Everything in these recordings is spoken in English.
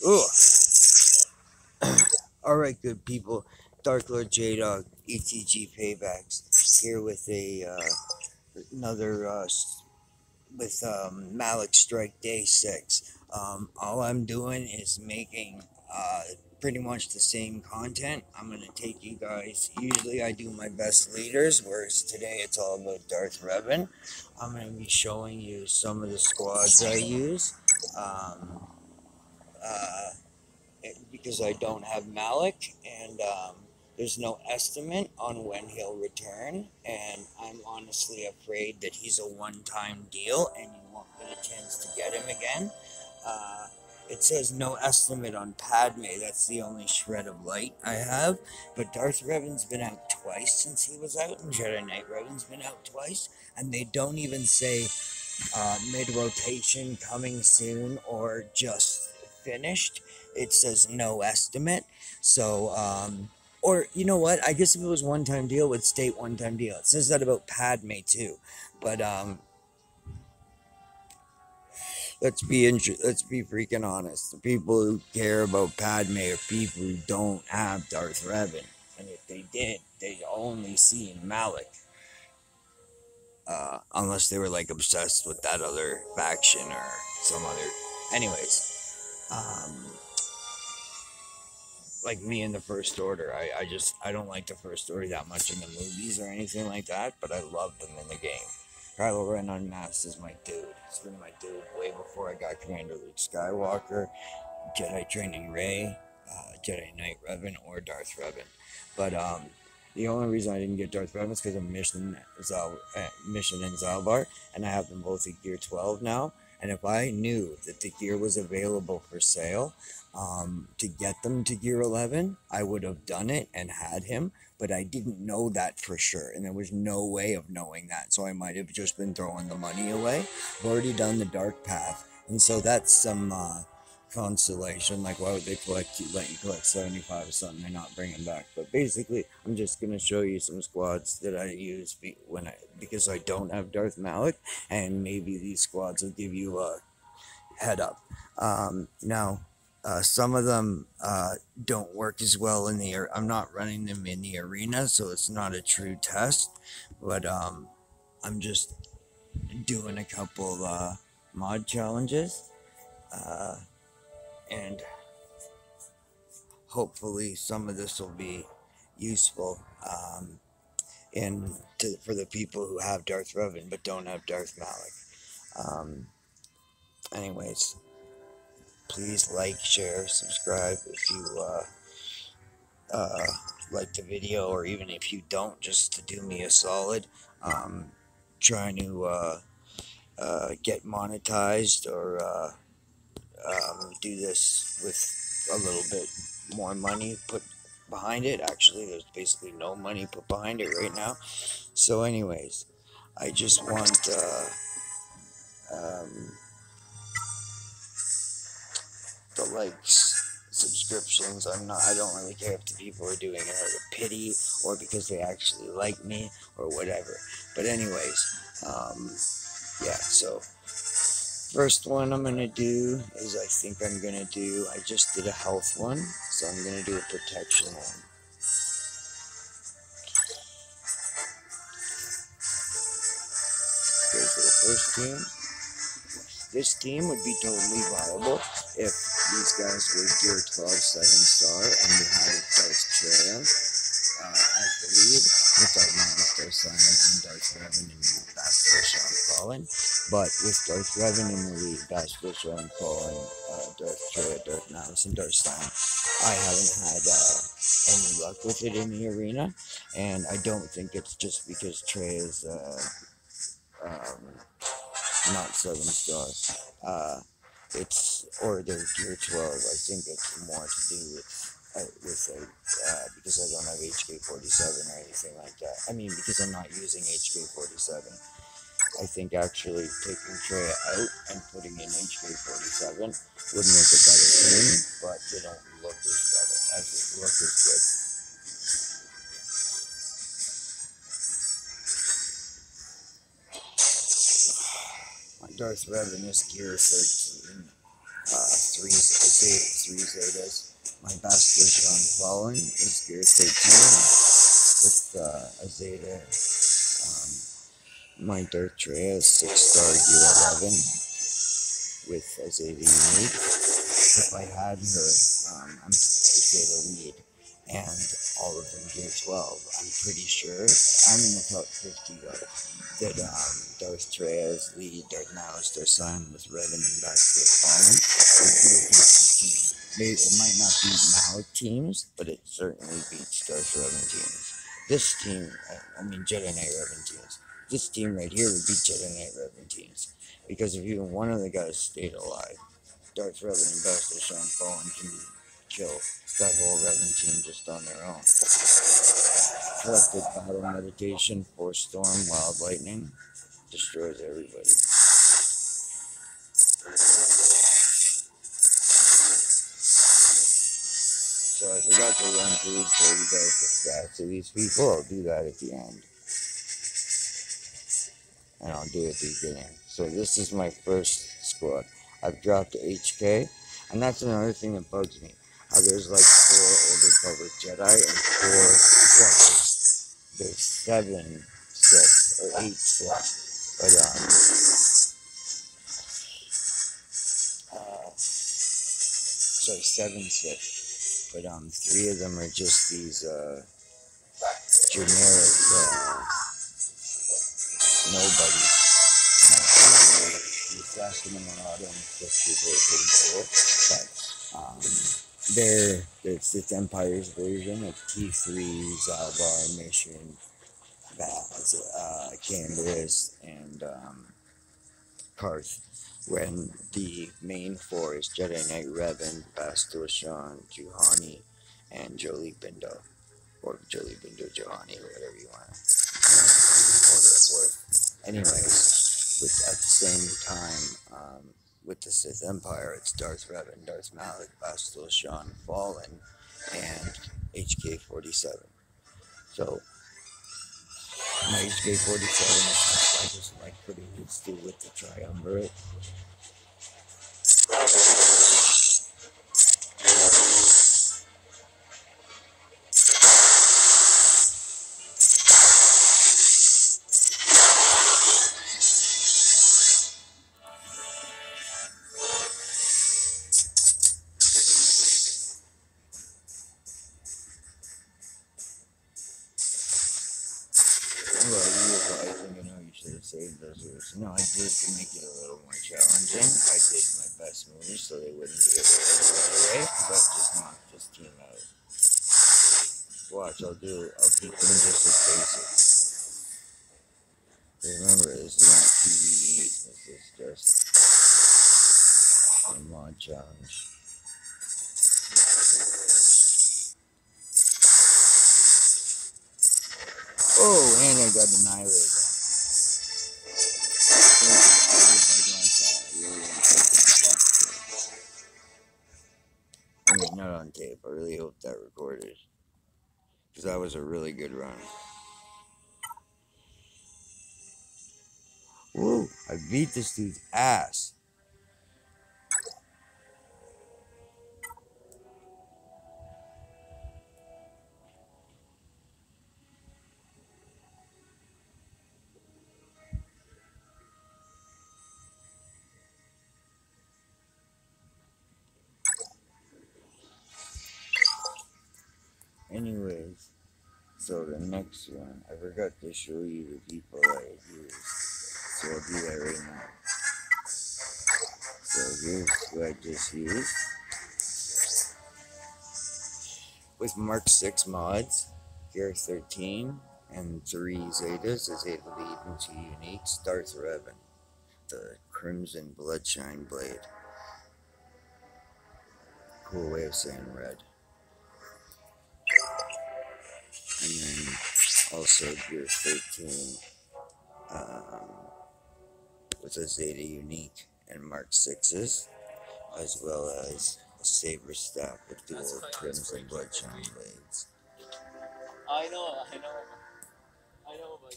Ugh. Alright, good people. Dark Lord J-Dog, ETG Paybacks, here with another, with Malak Strike Day 6. All I'm doing is making pretty much the same content. I'm going to take you guys, usually I do my best leaders, whereas today it's all about Darth Revan. I'm going to be showing you some of the squads I use. Um, uh, because I don't have Malik, and there's no estimate on when he'll return, and I'm honestly afraid that he's a one-time deal, and you won't get a chance to get him again. Uh, it says no estimate on Padme. That's the only shred of light I have. But Darth Revan's been out twice since he was out, and Jedi Knight Revan's been out twice, and they don't even say mid-rotation, coming soon, or just finished. It says no estimate. So, or you know what? I guess if it was one-time deal, it would state one-time deal. It says that about Padme too. But let's be freaking honest. The people who care about Padme are people who don't have Darth Revan, and if they did, they'd only see Malik. Unless they were like obsessed with that other faction or some other. Anyways, like me in the First Order, I don't like the First Order that much in the movies or anything like that, but I love them in the game. Kylo Ren Unmasked is my dude. It's been my dude way before I got Commander Luke Skywalker, Jedi Training Rey, Jedi Knight Revan, or Darth Revan. But the only reason I didn't get Darth Revan is because of Mission and Zalbar, and I have them both at Gear 12 now. And if I knew that the gear was available for sale to get them to Gear 11, I would have done it and had him. But I didn't know that for sure, and there was no way of knowing that, so I might have just been throwing the money away. I've already done the Dark Path, and so that's some consolation. Like, why would they let you collect 75 or something and not bring them back? But basically, I'm just gonna show you some squads that I use because I don't have Darth Malik, and maybe these squads will give you a head up. Now, some of them don't work as well in the. I'm not running them in the arena, so it's not a true test. But I'm just doing a couple mod challenges. And hopefully some of this will be useful for the people who have Darth Revan but don't have Darth Malik. Anyways, please like, share, subscribe if you like the video, or even if you don't, just to do me a solid. Trying to get monetized or do this with a little bit more money put behind it. Actually, there's basically no money put behind it right now. So anyways, I just want the likes, subscriptions. I don't really care if the people are doing it out of pity or because they actually like me or whatever. But anyways, yeah, so first one I'm gonna do is I just did a health one, so I'm gonna do a protection one. Okay, for the first team, this team would be totally viable if these guys were Gear 12 7-star and you had Darth Traya as the lead, with Darth Magus, Darth Simon, and Darth Revan in the lead, Bastila Sean Fallen. But with Darth Revan in the lead, Bastila Sean Fallen, Darth Traya, Darth Magus, and Darth Simon, I haven't had any luck with it in the arena, and I don't think it's just because Trey is not 7-star. Or they're Gear 12. I think it's more to do because I don't have HK47 or anything like that. I mean, because I'm not using HK47. I think actually taking Trey out and putting in HK47 would make a better team, but they don't look as better as it look as good. My Darth Revan is Gear 13. three zetas. My bastilla fallen is gear 13 with a zeta. My darth is 6-star gear 11 with a zeta unique. If I had her, I'm zeta lead, and all of them gear 12. I'm pretty sure I'm in the top 50 though. That Darth Treyas lead, Darth Malice, their son, with Revan and Badstilla Fallen. Maybe it might not beat Malak teams, but it certainly beats Darth Revan teams. This team, I mean Jedi Knight Revan teams. This team right here would beat Jedi Knight Revan teams. Because if even one of the guys stayed alive, Darth Revan and Badstilla Fallen can kill that whole Revan team just on their own. Corrupted battle meditation, force storm, wild lightning, destroys everybody. So I forgot to run through for you guys the stats of these people. I'll do that at the end. And I'll do it at the beginning. So this is my first squad. I've dropped HK. And that's another thing that bugs me. How there's like 4 older public Jedi and 4, well, there's 7 Sith, or 8 Sith. But, sorry, 7 Sith. But, 3 of them are just these, generic, nobodies. The assassin and a lot of them Sith people are pretty cool. But, they're Sith Empire's version of T3, Zalbar, Mission, Canberus, and, Karth, when the main 4 is Jedi Knight Revan, Bastilla Juhani, and Jolie Bindo, or Jolie Bindo Juhani, or whatever you want to order it worth. Anyways, at the same time, with the Sith Empire, it's Darth Revan, Darth Malak, Bastilla Fallen, and HK-47. So, my HK-47 I just like putting these 2 with the triumvirate. You should have saved those moves. No, I did to make it a little more challenging. I did my best moves so they wouldn't be able to get away, but just team out. Watch, I'll keep them just as basic. Remember, this is not PvE, this is just a mod challenge. Oh, and I got annihilated. I mean, not on tape. I really hope that recorded. Because that was a really good run. Woo! I beat this dude's ass. Anyways, so the next one, I forgot to show you the people that I used. So I'll do that right now. So here's what I just used. With Mark 6 mods, gear 13, and 3 Zetas, a Zeta lead and 2 uniques, Darth Revan, the Crimson Bloodshine Blade. Cool way of saying red. And then also gear 13 with a Zeta unique and Mark 6s, as well as a saber staff with dual Crimson Bloodshine blades. I know, but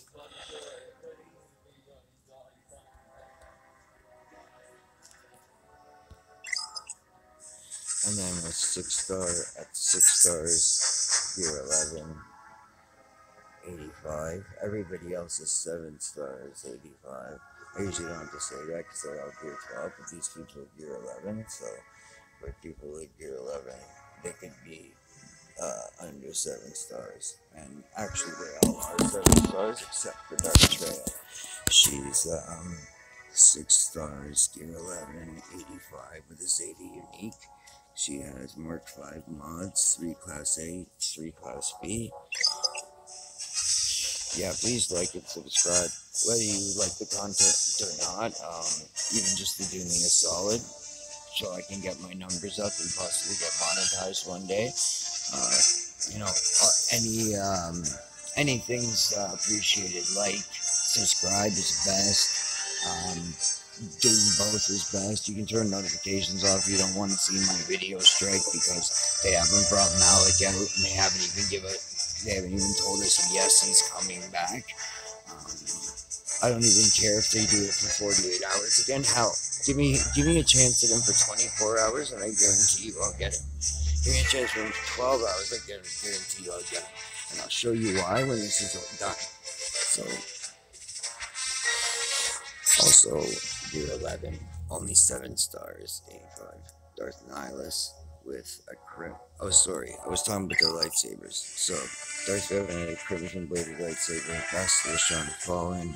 And then with 6 stars, gear 11, 85. Everybody else is 7 stars, 85. I usually don't have to say that because they're all gear 12, but these people are gear 11, so for people with gear 11, they could be under 7 stars. And actually, they all are 7 stars except for Dark Trail. She's 6 stars, gear 11, 85 with a Zeta unique. She has Mark 5 mods, 3 Class A, 3 Class B. Yeah, please like and subscribe, whether you like the content or not, even just to do me a solid, so I can get my numbers up and possibly get monetized one day. You know, anything's appreciated. Like, subscribe is best. Doing both is best. You can turn notifications off if you don't want to see my video strike, because they haven't brought Malak out, and they haven't even told us yes, he's coming back. I don't even care if they do it for 48 hours again. Hell, give me a chance at him for 24 hours, and I guarantee you I'll get him. Give me a chance for him for 12 hours, I guarantee you I'll get him. And I'll show you why when this is all done. So, also, gear 11, only 7 stars, 85. Darth Nihilus with a I was talking about their lightsabers. So, Darth Revan had a crimson bladed lightsaber, badstilla on Fallen.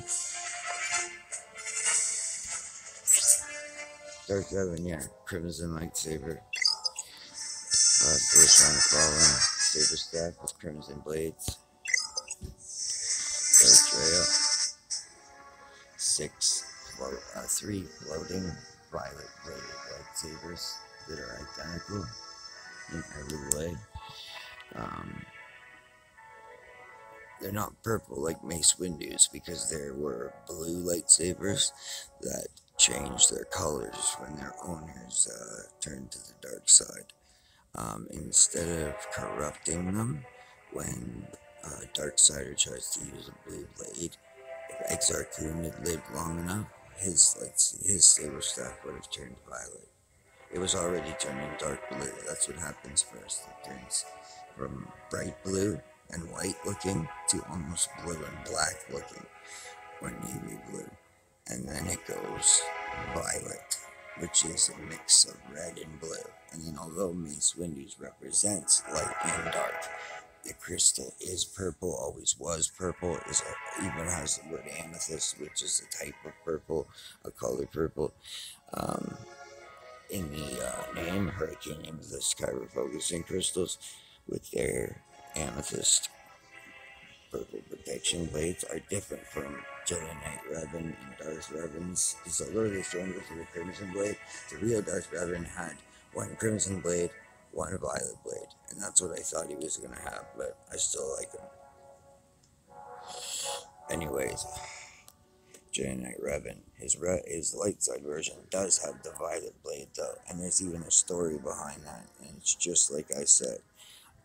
Darth Revan, yeah, crimson lightsaber. Badstilla on Fallen, saber staff with crimson blades. Darth Trail, 3 floating violet bladed lightsabers that are identical in every way. They're not purple like Mace Windu's, because there were blue lightsabers that changed their colors when their owners turned to the dark side. Instead of corrupting them, when a Darksider tries to use a blue blade, if Exar Kun had lived long enough, his saber staff would have turned violet. It was already turning dark blue. That's what happens first. It turns from bright blue and white looking to almost blue and black looking, or navy blue. And then it goes violet, which is a mix of red and blue. And then although Mace Windu's represents light and dark, the crystal is purple, always was purple, even has the word amethyst, which is a type of purple, a color purple. In the name, Hurricane Amethyst Kyber-focusing crystals with their amethyst purple protection blades are different from Jedi Knight Revan and Darth Revan's. Because although they thrown with the Crimson Blade, the real Darth Revan had 1 Crimson Blade, 1 Violet Blade. And that's what I thought he was going to have, but I still like him. Anyways, Jedi Knight Revan, his light side version does have the Violet Blade though, and there's even a story behind that, and it's just like I said.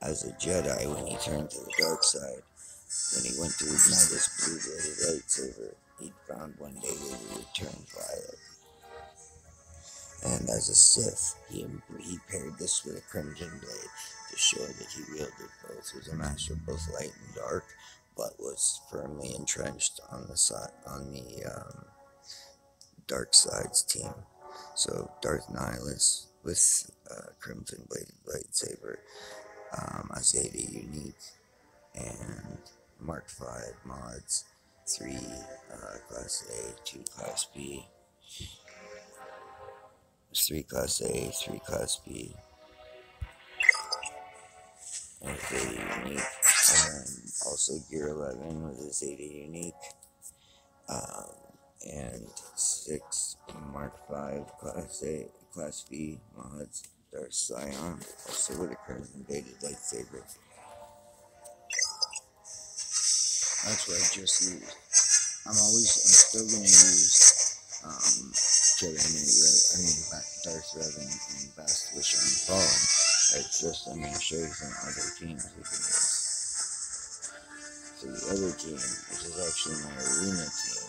As a Jedi, when he turned to the dark side, when he went to ignite his blue-bladed lightsaber, he found one day that it would turn violet. And as a Sith, he paired this with a crimson blade to show that he wielded both, was a master of both light and dark, but was firmly entrenched on the dark side's team. So Darth Nihilus with crimson bladed lightsaber, a Zeta unique, and Mark 5 mods, 3 Class A, 2 Class B. 3 Class A, 3 Class B. And Zeta unique. And then also Gear 11 with a Zeta unique. And 6 Mark 5 Class A, Class B mods. Darth Scion, also with a crimson bladed lightsaber. That's what I just used. I'm still gonna use Darth Revan and Badstilla on Fallen. It's just I'm gonna show you some other teams we can use. So the other team, which is actually my arena team,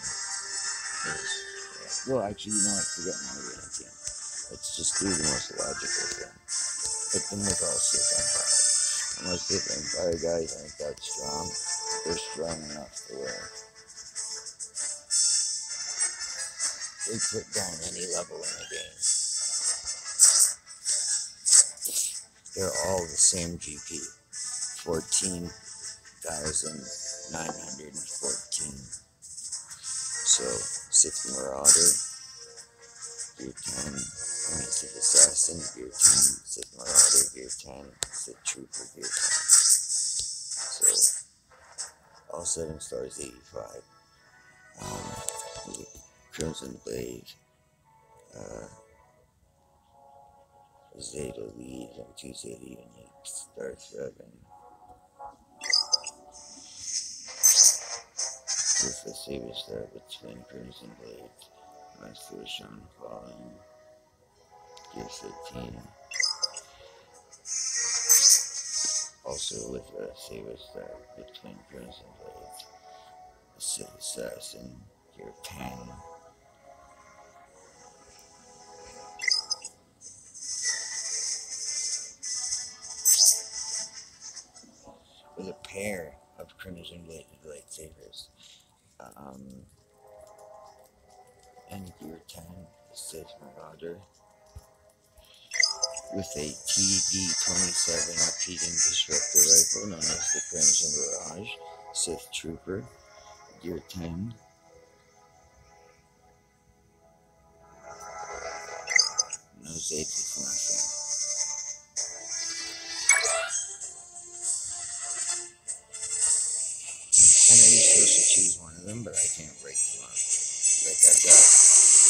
well, actually, you know what? Forget my arena team. Let's just do the most logical thing. But then there's all Sith Empire. And most Sith Empire guys aren't that strong. They're strong enough to where they put down any level in the game. They're all the same GP. 14,914. So, Sith Marauder, Gear 10, Sith Assassin, Gear 10, Sith Marauder, Gear 10, Sith Trooper, Gear 10. So, all 7 stars, 85. Crimson Blade, Zeta Lead, and 2 Zeta Uniques, Darth Revan, with the Saber Star between Crimson Blade, Master Sean Fallen, Gear 13, also with a Saber Star between Crimson Blade, Sith Assassin, Gear 10, with a pair of Crimson Blade lightsabers, and Gear 10, Sith Marauder, with a TD-27 repeating disruptor rifle known as the Crimson Barrage, Sith Trooper, Gear 10, no Zeta's nothing. I know you're supposed to choose one of them, but I can't break them up. Like, I've got,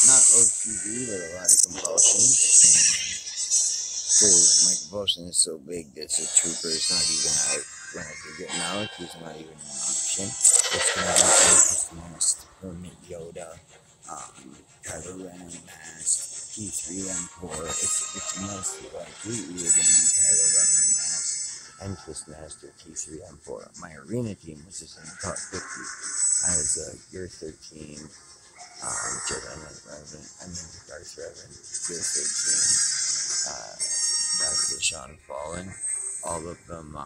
not OCD, but a lot of compulsion, and my compulsion is so big that the Trooper is not even out. When I do get Malak, he's not even an option. It's going to be Opus Mask, Hermit Yoda, Kylo Ren Mask, G13. It's mostly likely either going to be Kylo Ren Mask and Twistmaster G13. My arena team, which is in the top 50, has Gear 13, Jedi Knight Revan, Darth Revan, Gear 13, Master Sean Fallen, all of them,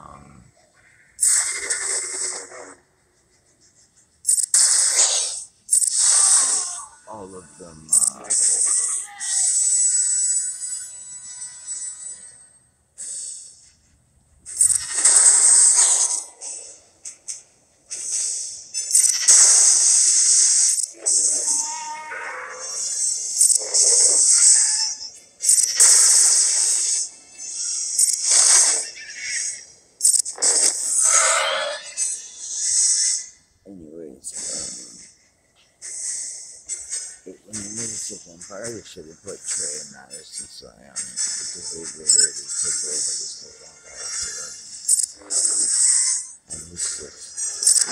when they made a Sith Empire, they should have put Trey and Madison Sai on it, because they literally took over the Sith Empire forever. And he's just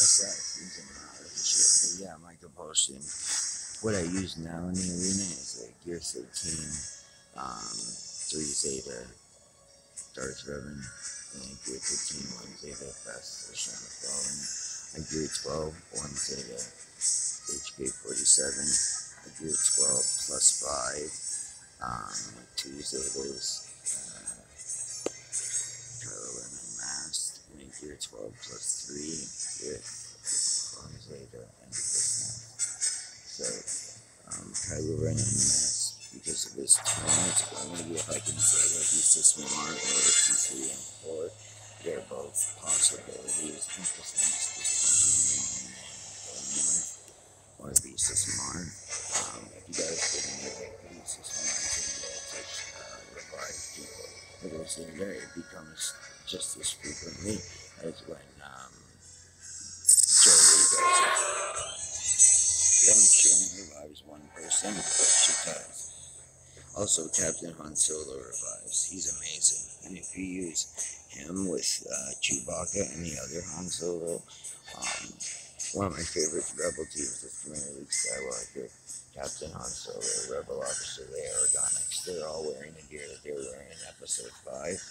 assassins and all that shit. But yeah, my compulsion, what I use now in the arena is a Gear 13, 3 Zeta, Darth Revan, and Gear 15, 1 Zeta, Fast Sean Fallen, a Gear 12, 1 Zeta, HK-47, a Gear 12 plus 5, 2 Zetas, Kylo Ren Unmasked, and a Gear 12 plus 3 with 1 Zeta and Twistmaster. So, Kylo Ren Unmasked, because of his talent, or maybe if I can say that he's just smart, or T3 and 4, they're both possibilities. And Twistmaster's or Visa Smart. If you guys didn't know that Visa Smart can revive people, but it's in there, it becomes just as frequently as when Jolie does it. She only revives one person, but she does. Also, Captain Han Solo revives. He's amazing. And if you use him with Chewbacca and the other Han Solo, one of my favorite Rebel teams is Commander Luke Skywalker, Captain Han Solo, Rebel Officer Leia Organa. They're all wearing the gear that they were wearing in Episode 5,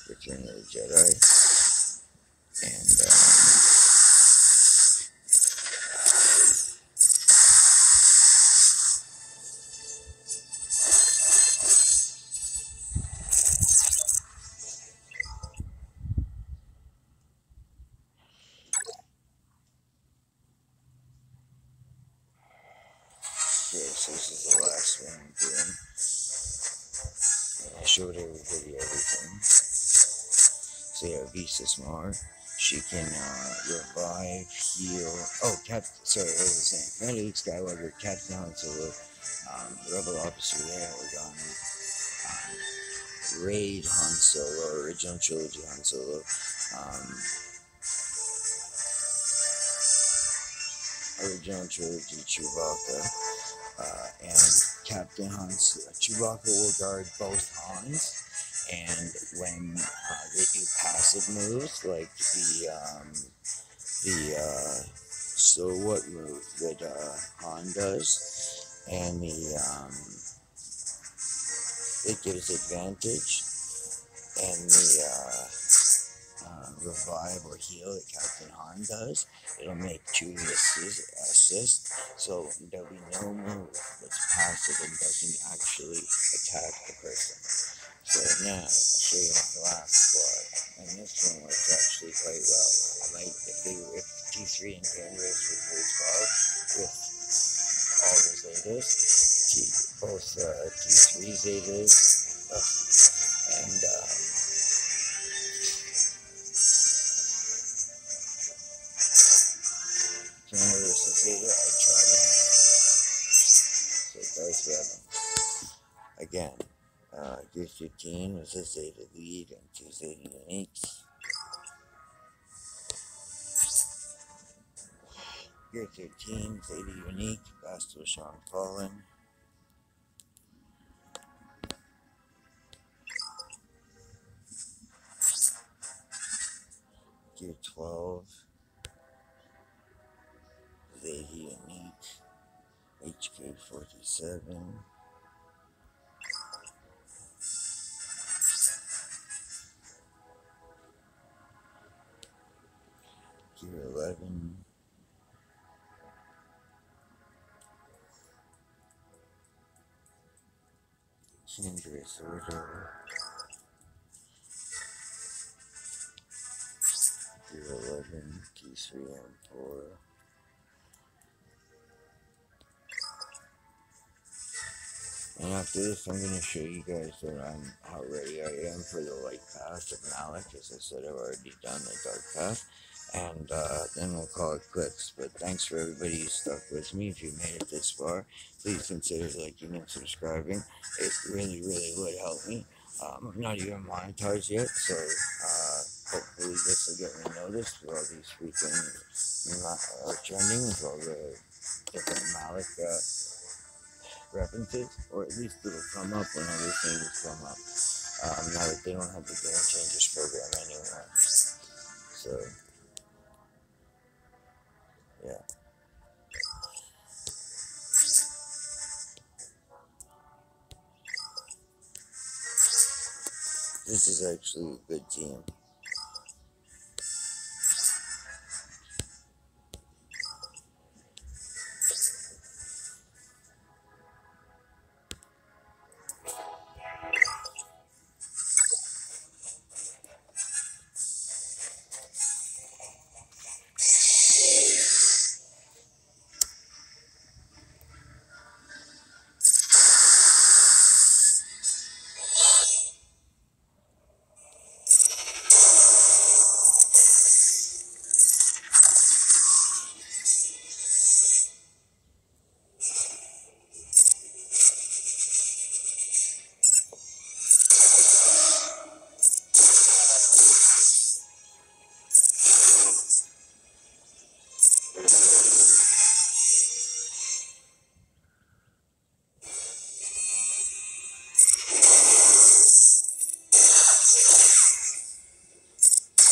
Return of the Jedi. And, showed everybody everything. So yeah, Visa's more. She can revive, heal. Oh, sorry, what was I saying? Commander Luke Skywalker, Captain Han Solo, Rebel Officer Leia Organa, Raid Han Solo, original trilogy Han Solo, original trilogy Chewbacca, and Captain Han's Chewbacca will guard both Hans. And when they do passive moves, like so what move that Han does, and it gives advantage, and the revive or heal that Captain Han does, it'll make Chewie assist, so there'll be no move that's passive and doesn't actually attack the person. So now, I'll show you on the last squad, and this one works actually quite well. If T3 and Candace were played well with all the Zetas, both T3 Zetas, and Candace Zeta, I'd try them. So Darth Revan. Again, g13 was a Zeta lead and 2 Zeta uniques. g13, Zeta unique, Bastille Sean Fallen. G12, Zeta unique, HK47. Gear 11, Dangerous Order, Gear 11, T3M4, and after this I'm going to show you guys how ready I am for the light path of Malak. As I said, I've already done the dark path. And then we'll call it quits. But thanks for everybody who stuck with me. If you made it this far, please consider liking and subscribing. It really, really would help me. I'm not even monetized yet, so hopefully this will get me noticed with all these freaking trending with all the different Malak references, or at least it'll come up when other things come up. Now that they don't have the Game Changers program anymore. So yeah. This is actually a good team.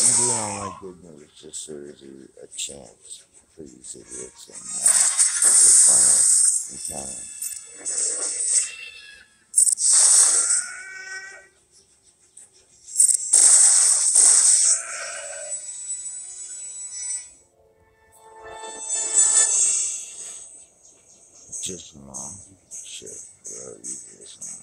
I'm doing all my good moves just so there's a chance for these idiots in the final encounter. Just wrong. Shit, where are you this one?